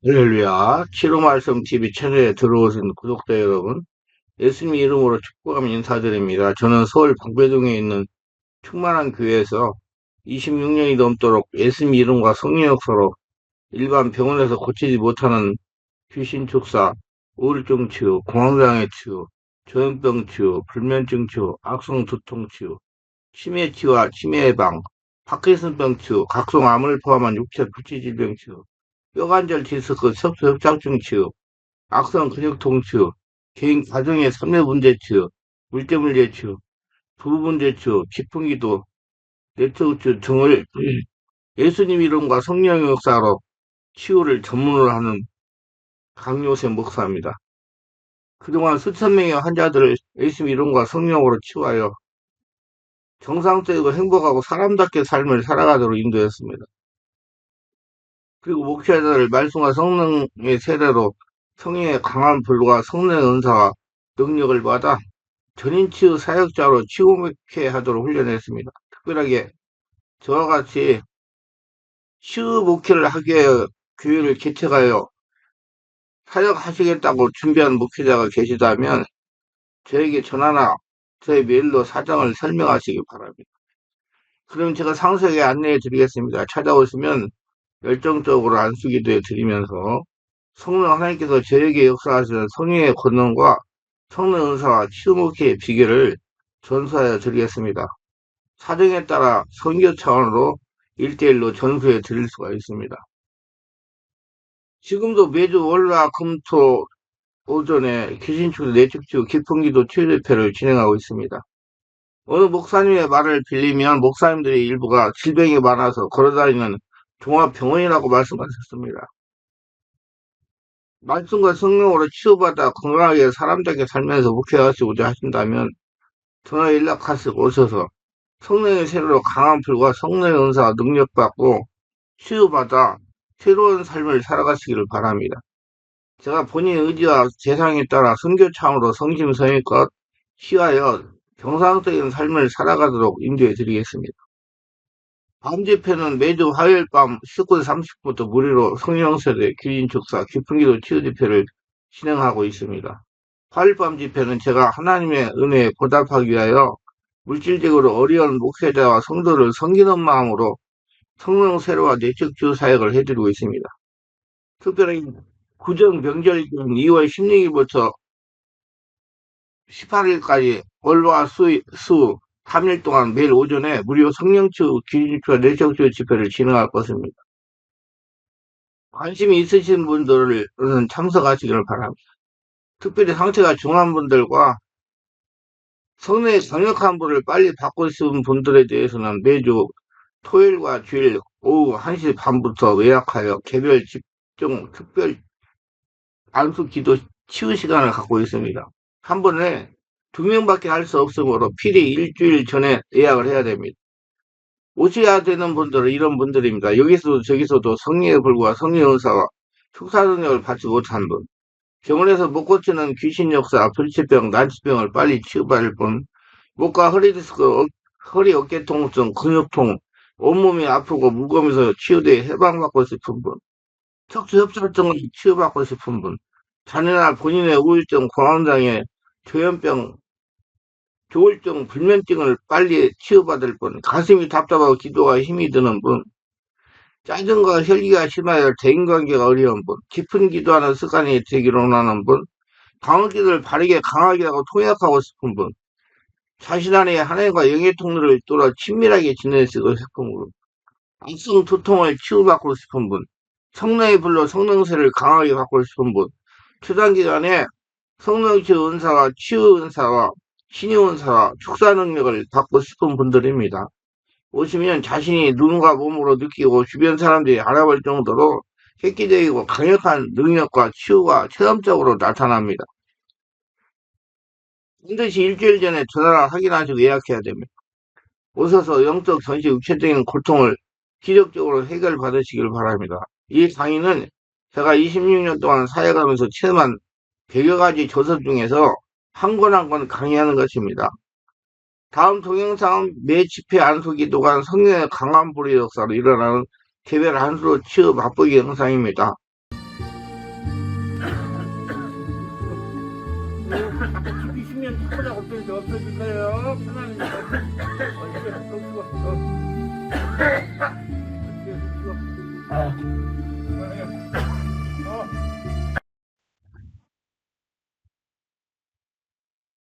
할렐루야. 치료 말씀 TV 채널에 들어오신 구독자 여러분, 예수님 이름으로 축복하며 인사드립니다. 저는 서울 방배동에 있는 충만한 교회에서 26년이 넘도록 예수님 이름과 성령 역사로 일반 병원에서 고치지 못하는 귀신 축사, 우울증 치유, 공황장애 치유, 조현병 치유, 불면증 치유, 악성 두통 치유, 치매 치유와 치매 예방, 파킨슨병 치유, 각종 암을 포함한 육체 불치질병 치유, 뼈관절 디스크, 척수 협착증 치유, 악성 근육통 치유, 개인 가정의 삶의 문제 치유, 물때문제 치유, 부부 문제 치유, 기풍기도, 네트워크 치유 등을 예수님 이름과 성령의 역사로 치유를 전문으로 하는 강요세 목사입니다. 그동안 수천 명의 환자들을 예수님 이름과 성령으로 치유하여 정상적이고 행복하고 사람답게 삶을 살아가도록 인도했습니다. 그리고 목회자를 말씀과 성령의 세례로 성령의 강한 불과 성령의 은사와 능력을 받아 전인치유 사역자로 치유목회 하도록 훈련했습니다. 특별하게 저와 같이 치유 목회를 하기 위해 교회를 개척하여 사역하시겠다고 준비한 목회자가 계시다면 저에게 전화나 저의 메일로 사정을 설명하시기 바랍니다. 그럼 제가 상세하게 안내해 드리겠습니다. 찾아오시면 열정적으로 안수기도해 드리면서 성령 하나님께서 저에게 역사하시는 성령의 권능과 성령 은사와 치유 목회의 비결을 전수하여 드리겠습니다. 사정에 따라 선교 차원으로 1대1로 전수해 드릴 수가 있습니다. 지금도 매주 월화 금토 오전에 귀신축소 내축치유 기풍기도 치유대회를 진행하고 있습니다. 어느 목사님의 말을 빌리면 목사님들의 일부가 질병이 많아서 걸어다니는 종합병원이라고 말씀하셨습니다. 말씀과 성령으로 치유받아 건강하게 사람답게 살면서 목회하시고자 하신다면 전화 연락하시고 오셔서 성령의 세례로 강한 불과 성령의 은사와 능력받고 치유받아 새로운 삶을 살아가시기를 바랍니다. 제가 본인의 의지와 재상에 따라 선교창으로 성심성의껏 취하여 정상적인 삶을 살아가도록 인도해 드리겠습니다. 밤 집회는 매주 화요일 밤 19시 30분부터 무료로 성령세례, 귀인축사, 기풍기도 치유 집회를 진행하고 있습니다. 화요일 밤 집회는 제가 하나님의 은혜에 보답하기 위하여 물질적으로 어려운 목회자와 성도를 섬기는 마음으로 성령 세례와 내적주유 사역을 해드리고 있습니다. 특별히 구정 명절인 2월 16일부터 18일까지 월화 수 3일 동안 매일 오전에 무료 성령치유 기준치유와 내적주유 집회를 진행할 것입니다. 관심이 있으신 분들은 참석하시기를 바랍니다. 특별히 상태가 중한 분들과 성령의 강력한 불을 빨리 받고 싶은 분들에 대해서는 매주 토요일과 주일 오후 1시 반부터 예약하여 개별 집중 특별 안수 기도 치유 시간을 갖고 있습니다. 한 번에 2명밖에 할 수 없으므로 필히 일주일 전에 예약을 해야 됩니다. 오셔야 되는 분들은 이런 분들입니다. 여기서도 저기서도 성령의 불과 성령의 은사와 축사 능력을 받지 못한 분, 병원에서 못 고치는 귀신 역사, 불치병, 난치병을 빨리 치유받을 분, 목과 허리 디스크, 허리 어깨 통증, 근육통, 온몸이 아프고 무거우면서 치유돼 해방받고 싶은 분, 척수 협착증을 치유받고 싶은 분, 자녀나 본인의 우울증, 공황장애, 조현병, 조울증, 불면증을 빨리 치유받을 분, 가슴이 답답하고 기도가 힘이 드는 분, 짜증과 혈기가 심하여 대인관계가 어려운 분, 깊은 기도하는 습관이 되기를 원하는 분, 방언기도를 바르게 강하게 하고 통역하고 싶은 분, 자신 안에 하나님과 영의 통로를 뚫어 친밀하게 지내시고 싶은 분, 악성 두통을 치유받고 싶은 분, 성령의 불로 성령세를 강하게 받고 싶은 분, 초단기간에 성령치유 은사와 치유 은사와 신유 은사와 축사 능력을 받고 싶은 분들입니다. 오시면 자신이 눈과 몸으로 느끼고 주변 사람들이 알아볼 정도로 획기적이고 강력한 능력과 치유가 체험적으로 나타납니다. 반드시 일주일 전에 전화를 확인하시고 예약해야 됩니다. 오셔서 영적, 전시, 육체적인 고통을 기적적으로 해결받으시길 바랍니다. 이 강의는 제가 26년 동안 사역하면서 체험한 100여 가지 조서 중에서 한 권 한 권 강의하는 것입니다. 다음 동영상은 매 집회 안수 기도간 성령의 강한 불의 역사로 일어나는 개별 안수로 치유 맛보기 영상입니다. 마귀는 천하가 없어지게 없어질까요? 하나님 이제 또 죽어.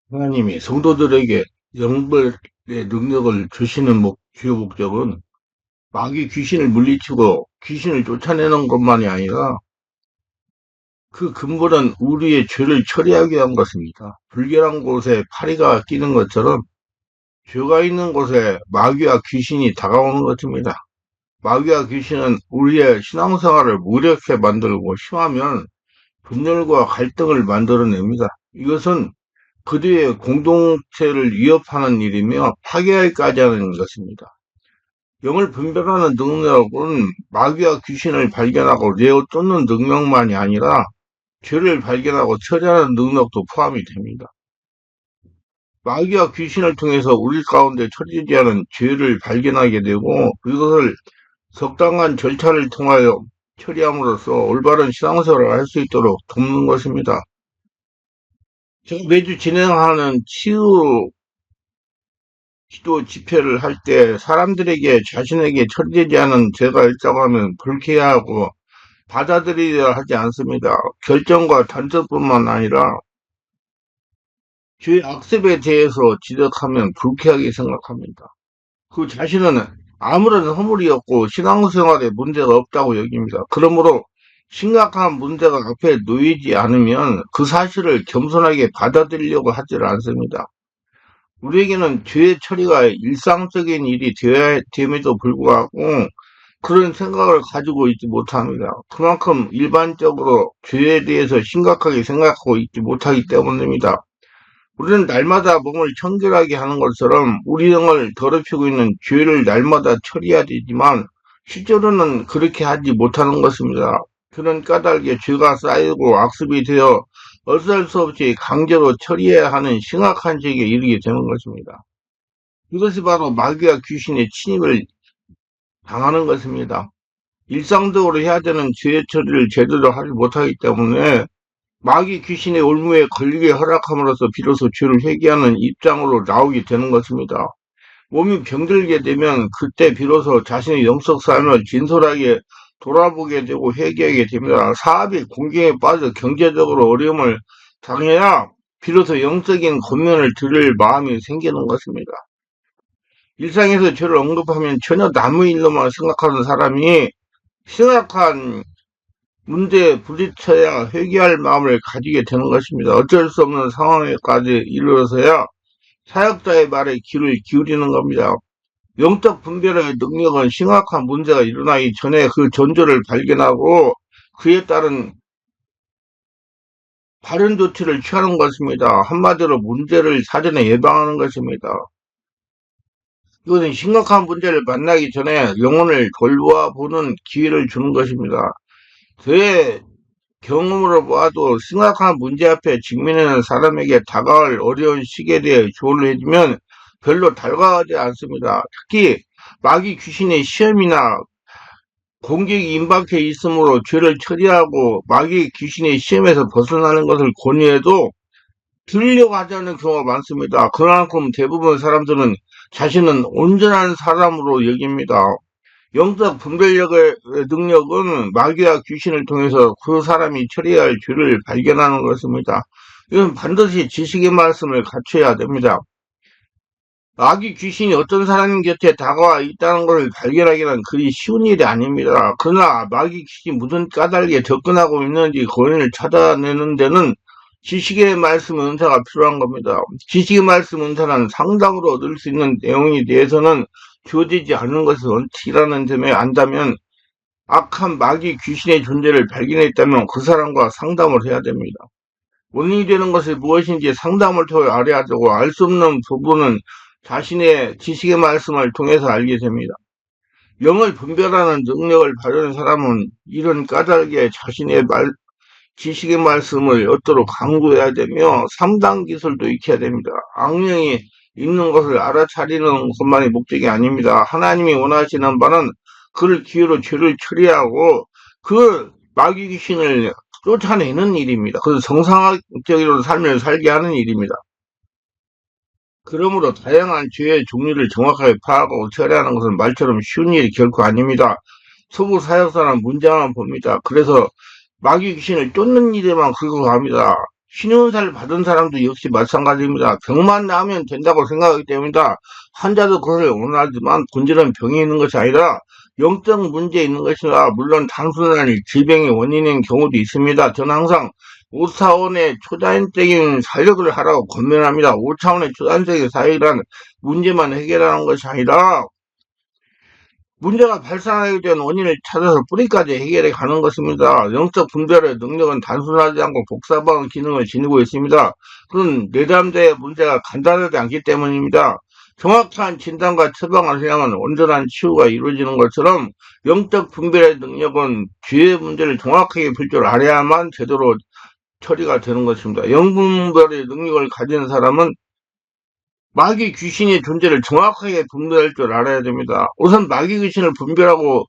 하나님이 성도들에게 영벌의 능력을 주시는 주요 목적은 마귀 귀신을 물리치고 귀신을 쫓아내는 것만이 아니라 그 근본은 우리의 죄를 처리하기 위한 것입니다. 불결한 곳에 파리가 끼는 것처럼 죄가 있는 곳에 마귀와 귀신이 다가오는 것입니다. 마귀와 귀신은 우리의 신앙생활을 무력하게 만들고 심하면 분열과 갈등을 만들어냅니다. 이것은 그들의 공동체를 위협하는 일이며 파괴하기까지 하는 것입니다. 영을 분별하는 능력은 마귀와 귀신을 발견하고 내어 쫓는 능력만이 아니라 죄를 발견하고 처리하는 능력도 포함이 됩니다. 마귀와 귀신을 통해서 우리 가운데 처리되지 않은 죄를 발견하게 되고 그것을 적당한 절차를 통하여 처리함으로써 올바른 신앙생활을 할 수 있도록 돕는 것입니다. 제가 매주 진행하는 치유 기도 집회를 할 때 사람들에게 자신에게 처리되지 않은 죄가 있다고 하면 불쾌하고 받아들이려 하지 않습니다. 결정과 단서뿐만 아니라 죄의 악습에 대해서 지적하면 불쾌하게 생각합니다. 그 자신은 아무런 허물이 없고 신앙생활에 문제가 없다고 여깁니다. 그러므로 심각한 문제가 앞에 놓이지 않으면 그 사실을 겸손하게 받아들이려고 하지 않습니다. 우리에게는 죄의 처리가 일상적인 일이 되어야 됨에도 불구하고 그런 생각을 가지고 있지 못합니다. 그만큼 일반적으로 죄에 대해서 심각하게 생각하고 있지 못하기 때문입니다. 우리는 날마다 몸을 청결하게 하는 것처럼 우리 영을 더럽히고 있는 죄를 날마다 처리해야 되지만 실제로는 그렇게 하지 못하는 것입니다. 그런 까닭에 죄가 쌓이고 악습이 되어 어쩔 수 없이 강제로 처리해야 하는 심각한 죄에 이르게 되는 것입니다. 이것이 바로 마귀와 귀신의 침입을 당하는 것입니다. 일상적으로 해야 되는 죄의 처리를 제대로 하지 못하기 때문에 마귀 귀신의 올무에 걸리게 허락함으로써 비로소 죄를 회개하는 입장으로 나오게 되는 것입니다. 몸이 병들게 되면 그때 비로소 자신의 영적 삶을 진솔하게 돌아보게 되고 회개하게 됩니다. 사업이 공경에 빠져 경제적으로 어려움을 당해야 비로소 영적인 권면을 들을 마음이 생기는 것입니다. 일상에서 죄를 언급하면 전혀 남의 일로만 생각하는 사람이 심각한 문제에 부딪혀야 회개할 마음을 가지게 되는 것입니다. 어쩔 수 없는 상황에까지 이르러서야 사역자의 말에 귀를 기울이는 겁니다. 영적 분별의 능력은 심각한 문제가 일어나기 전에 그 전조를 발견하고 그에 따른 바른 조치를 취하는 것입니다. 한마디로 문제를 사전에 예방하는 것입니다. 이것은 심각한 문제를 만나기 전에 영혼을 돌보아보는 기회를 주는 것입니다. 제 경험으로 봐도 심각한 문제 앞에 직면하는 사람에게 다가올 어려운 시기에 대해 조언을 해주면 별로 다가가지 않습니다. 특히 마귀 귀신의 시험이나 공격이 임박해 있으므로 죄를 처리하고 마귀 귀신의 시험에서 벗어나는 것을 권유해도 들으려고 하지 않는 경우가 많습니다. 그만큼 대부분 사람들은 자신은 온전한 사람으로 여깁니다. 영적 분별력의 능력은 마귀와 귀신을 통해서 그 사람이 처리해야 할 죄를 발견하는 것입니다. 이건 반드시 지식의 말씀을 갖춰야 됩니다. 마귀 귀신이 어떤 사람 곁에 다가와 있다는 것을 발견하기는 그리 쉬운 일이 아닙니다. 그러나 마귀 귀신이 무슨 까닭에 접근하고 있는지 그원인을 찾아내는 데는 지식의 말씀 은사가 필요한 겁니다. 지식의 말씀 은사는 상담으로 얻을 수 있는 내용에 대해서는 주어지지 않은 것을 원칙이라는 점에 안다면 악한 마귀 귀신의 존재를 발견했다면 그 사람과 상담을 해야 됩니다. 원인이 되는 것이 무엇인지 상담을 통해 알아야 되고 알 수 없는 부분은 자신의 지식의 말씀을 통해서 알게 됩니다. 영을 분별하는 능력을 가진 사람은 이런 까닭에 자신의 지식의 말씀을 얻도록 강구해야 되며 상담 기술도 익혀야 됩니다. 악령이 있는 것을 알아차리는 것만이 목적이 아닙니다. 하나님이 원하시는 바는 그를 기회로 죄를 처리하고 그 마귀 귀신을 쫓아내는 일입니다. 그래서 정상적인 삶을 살게 하는 일입니다. 그러므로 다양한 죄의 종류를 정확하게 파악하고 처리하는 것은 말처럼 쉬운 일이 결코 아닙니다. 초보 사역사는 문제만 봅니다. 그래서 마귀 귀신을 쫓는 일에만 긁고 갑니다. 신용사를 받은 사람도 역시 마찬가지입니다. 병만 나으면 된다고 생각하기 때문이다. 환자도 그것을 원하지만 본질은 병이 있는 것이 아니라 영적 문제에 있는 것이라 물론 단순한 질병의 원인인 경우도 있습니다. 저는 항상 5차원의 초자연적인 사역을 하라고 권면합니다. 5차원의 초자연적인 사역이란 문제만 해결하는 것이 아니라 문제가 발생하게 된 원인을 찾아서 뿌리까지 해결해 가는 것입니다. 영적 분별의 능력은 단순하지 않고 복잡한 기능을 지니고 있습니다. 그런 내담자의 문제가 간단하지 않기 때문입니다. 정확한 진단과 처방을 해야만 온전한 치유가 이루어지는 것처럼 영적 분별의 능력은 죄의 문제를 정확하게 볼 줄 알아야만 제대로 처리가 되는 것입니다. 영분별의 능력을 가진 사람은 마귀 귀신의 존재를 정확하게 분별할 줄 알아야 됩니다. 우선 마귀 귀신을 분별하고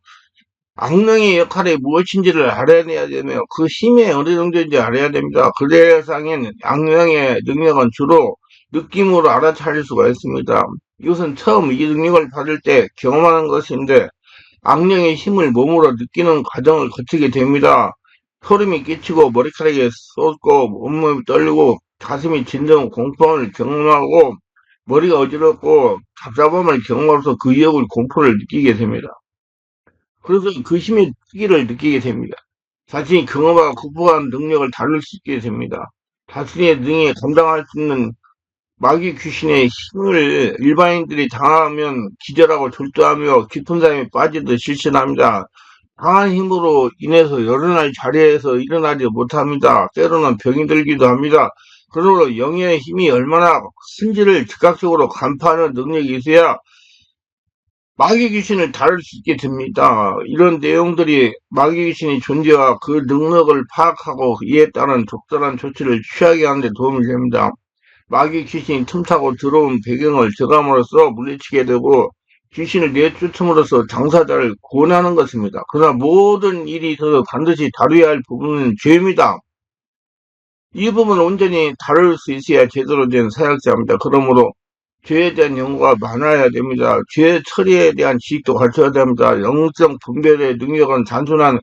악령의 역할이 무엇인지를 알아내야 되며 그 힘이 어느 정도인지 알아야 됩니다. 그 대상인 악령의 능력은 주로 느낌으로 알아차릴 수가 있습니다. 이것은 처음 이 능력을 받을 때 경험하는 것인데 악령의 힘을 몸으로 느끼는 과정을 거치게 됩니다. 소름이 끼치고 머리카락이 솟고 온몸이 떨리고 가슴이 진정 공포를 경험하고 머리가 어지럽고 답답함을 경험하면서 그 위협을 공포를 느끼게 됩니다. 그래서 그 힘의 크기를 느끼게 됩니다. 자신이 경험하고 극복한 능력을 다룰 수 있게 됩니다. 자신의 능력에 감당할 수 있는 마귀 귀신의 힘을 일반인들이 당하면 기절하고 졸도하며 깊은 잠에 빠지듯 실신합니다. 강한 힘으로 인해서 여러 날 자리에서 일어나지 못합니다. 때로는 병이 들기도 합니다. 그러므로 영의 힘이 얼마나 큰지를 즉각적으로 간파하는 능력이 있어야 마귀 귀신을 다룰 수 있게 됩니다. 이런 내용들이 마귀 귀신의 존재와 그 능력을 파악하고 이에 따른 적절한 조치를 취하게 하는 데 도움이 됩니다. 마귀 귀신이 틈타고 들어온 배경을 저감으로써 물리치게 되고 귀신을 내쫓음으로써 당사자를 구원하는 것입니다. 그러나 모든 일이 있어서 반드시 다루어야 할 부분은 죄입니다. 이 부분을 온전히 다룰 수 있어야 제대로 된 사역자입니다. 그러므로 죄에 대한 연구가 많아야 됩니다. 죄 처리에 대한 지식도 갖춰야 됩니다. 영적 분별의 능력은 단순한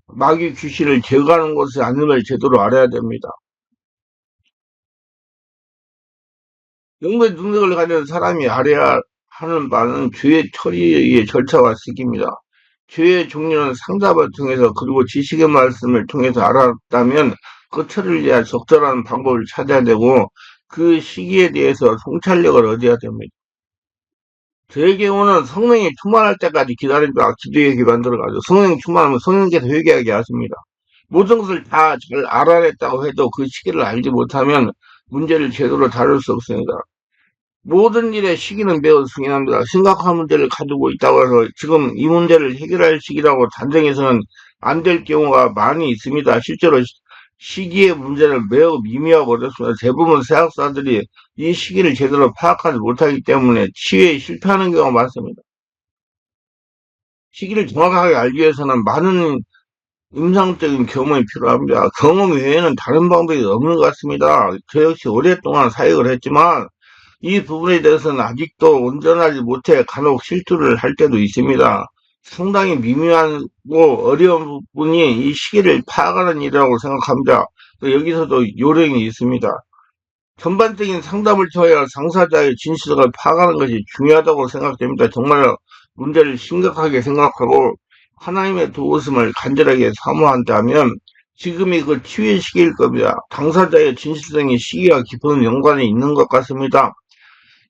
마귀 귀신을 제거하는 것이 아님을 제대로 알아야 됩니다. 영의 능력을 가진 사람이 알아야 하는 바는 죄의 처리의 절차와 시기입니다. 죄의 종류는 상담을 통해서 그리고 지식의 말씀을 통해서 알았다면 그 처리를 위한 적절한 방법을 찾아야 되고 그 시기에 대해서 성찰력을 얻어야 됩니다. 제 경우는 성령이 충만할 때까지 기다립니다. 기도에 만들어가지고 성령 충만하면 성령께서 회개하게 하십니다. 모든 것을 다 잘 알아냈다고 해도 그 시기를 알지 못하면 문제를 제대로 다룰 수 없습니다. 모든 일의 시기는 매우 중요합니다. 심각한 문제를 가지고 있다고 해서 지금 이 문제를 해결할 시기라고 단정해서는 안 될 경우가 많이 있습니다. 실제로 시기의 문제는 매우 미미하고 어렵습니다. 대부분 사역사들이 이 시기를 제대로 파악하지 못하기 때문에 치유에 실패하는 경우가 많습니다. 시기를 정확하게 알기 위해서는 많은 임상적인 경험이 필요합니다. 경험 외에는 다른 방법이 없는 것 같습니다. 저 역시 오랫동안 사역을 했지만 이 부분에 대해서는 아직도 온전하지 못해 간혹 실수를 할 때도 있습니다. 상당히 미묘하고 어려운 부분이 이 시기를 파악하는 일이라고 생각합니다. 여기서도 요령이 있습니다. 전반적인 상담을 통해 당사자의 진실을 파악하는 것이 중요하다고 생각됩니다. 정말 문제를 심각하게 생각하고 하나님의 도우심을 간절하게 사모한다면 지금이 그 치유의 시기일 겁니다. 당사자의 진실성의 시기와 깊은 연관이 있는 것 같습니다.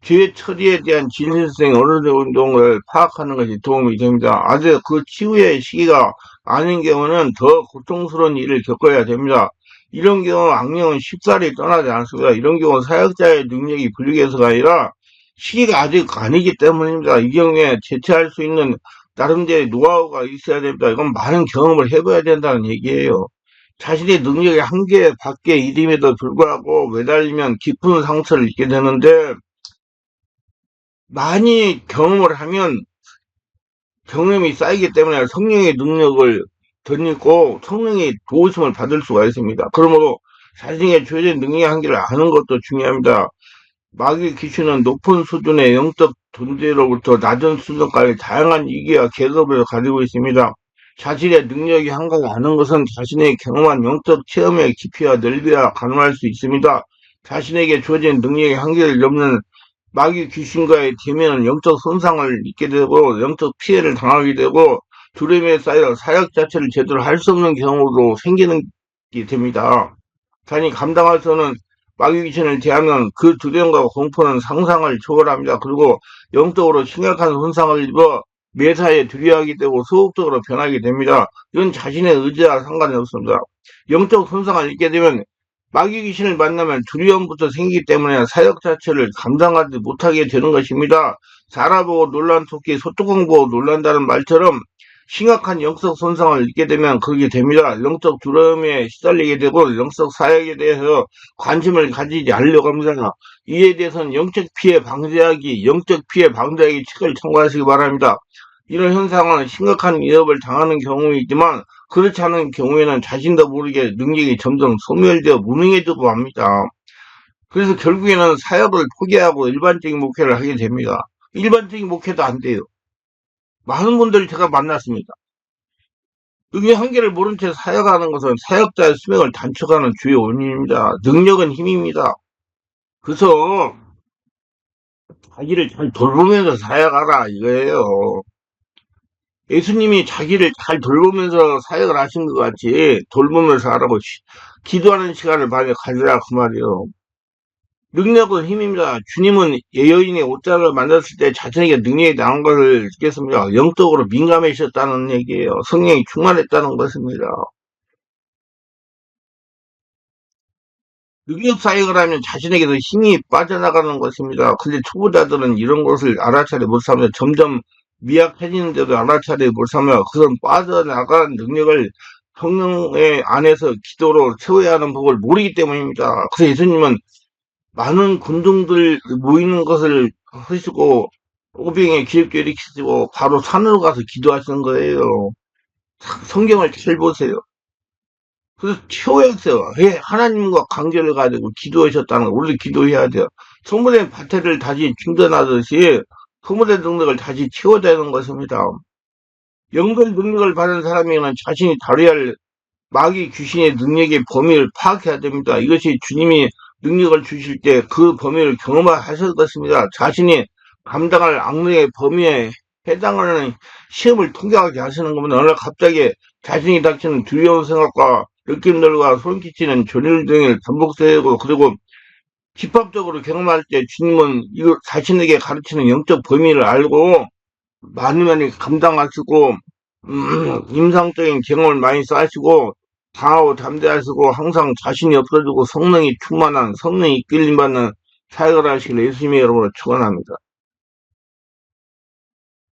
죄 처리에 대한 진실성이 어느 정도를 파악하는 것이 도움이 됩니다. 아직 그 치유의 시기가 아닌 경우는 더 고통스러운 일을 겪어야 됩니다. 이런 경우 악령은 쉽사리 떠나지 않습니다. 이런 경우 사역자의 능력이 불리해서가 아니라 시기가 아직 아니기 때문입니다. 이 경우에 대처할 수 있는 나름대로의 노하우가 있어야 됩니다. 이건 많은 경험을 해봐야 된다는 얘기예요. 자신의 능력의 한계 밖의 일임에도 불구하고 매달리면 깊은 상처를 입게 되는데 많이 경험을 하면 경험이 쌓이기 때문에 성령의 능력을 덧입고 성령의 도우심을 받을 수가 있습니다. 그러므로 자신의 죄된 능력의 한계를 아는 것도 중요합니다. 마귀 귀신은 높은 수준의 영적 존재로부터 낮은 수준까지 다양한 위기와 계급을 가지고 있습니다. 자신의 능력이 한가지 않은 것은 자신의 경험한 영적 체험의 깊이와 넓이와 가늠할 수 있습니다. 자신에게 주어진 능력의 한계를 넘는 마귀 귀신과의 대면은 영적 손상을 입게 되고 영적 피해를 당하게 되고 두려움에 쌓여 사역 자체를 제대로 할 수 없는 경우도 생기는 게 됩니다. 자신이 감당할 수 없는 마귀 귀신을 대하면 그 두려움과 공포는 상상을 초월합니다. 그리고 영적으로 심각한 손상을 입어 매사에 두려워하게 되고 소극적으로 변하게 됩니다. 이건 자신의 의지와 상관이 없습니다. 영적 손상을 입게 되면 마귀 귀신을 만나면 두려움부터 생기기 때문에 사역 자체를 감당하지 못하게 되는 것입니다. 살아보고 놀란 토끼 소뚜껑 보고 놀란다는 말처럼 심각한 영적 손상을 입게 되면 그렇게 됩니다. 영적 두려움에 시달리게 되고 영적 사역에 대해서 관심을 가지지 않으려고 합니다. 이에 대해서는 영적 피해 방지하기 책을 참고하시기 바랍니다. 이런 현상은 심각한 위협을 당하는 경우이지만 그렇지 않은 경우에는 자신도 모르게 능력이 점점 소멸되어 무능해지고 합니다. 그래서 결국에는 사역을 포기하고 일반적인 목회를 하게 됩니다. 일반적인 목회도 안 돼요. 많은 분들을 제가 만났습니다. 능력 한계를 모른 채 사역하는 것은 사역자의 수명을 단축하는 주요 원인입니다. 능력은 힘입니다. 그래서 자기를 잘 돌보면서 사역하라 이거예요. 예수님이 자기를 잘 돌보면서 사역을 하신 것 같이 돌보면서 하라고 기도하는 시간을 많이 가지라 그 말이에요. 능력은 힘입니다. 주님은 여인의 옷자를 만졌을 때 자신에게 능력이 나온 것을 느꼈습니다. 영적으로 민감해졌다는 얘기예요. 성령이 충만했다는 것입니다. 능력 사역을 하면 자신에게서 힘이 빠져나가는 것입니다. 근데 초보자들은 이런 것을 알아차리 못하며 점점 미약해지는데도 알아차리 못하며 그런 빠져나가는 능력을 성령의 안에서 기도로 채워야 하는 법을 모르기 때문입니다. 그래서 예수님은 많은 군중들 모이는 것을 하시고 오병에 기엽게 일으키시고 바로 산으로 가서 기도하시는 거예요. 성경을 잘 보세요. 그래서 채워야겠어요. 왜 하나님과 관계를 가지고 기도하셨다는 거 우리도 기도해야 돼요. 소문의 밭을 다시 충전하듯이 소문의 능력을 다시 채워야 되는 것입니다. 영적 능력을 받은 사람에게는 자신이 다뤄야 할 마귀 귀신의 능력의 범위를 파악해야 됩니다. 이것이 주님이 능력을 주실 때 그 범위를 경험하실 것입니다. 자신이 감당할 악령의 범위에 해당하는 시험을 통과하게 하시는 겁니다. 어느 날 갑자기 자신이 닥치는 두려운 생각과 느낌들과 소름 끼치는 전율 등을 반복되고 그리고 집합적으로 경험할 때 주님은 이거 자신에게 가르치는 영적 범위를 알고 많이 감당하시고 임상적인 경험을 많이 쌓으시고 강하고 담대하시고 항상 자신이 없어지고 성령이 충만한 성령이 이끌림 받는 사역을 하시길 예수님의 이름으로 축원합니다.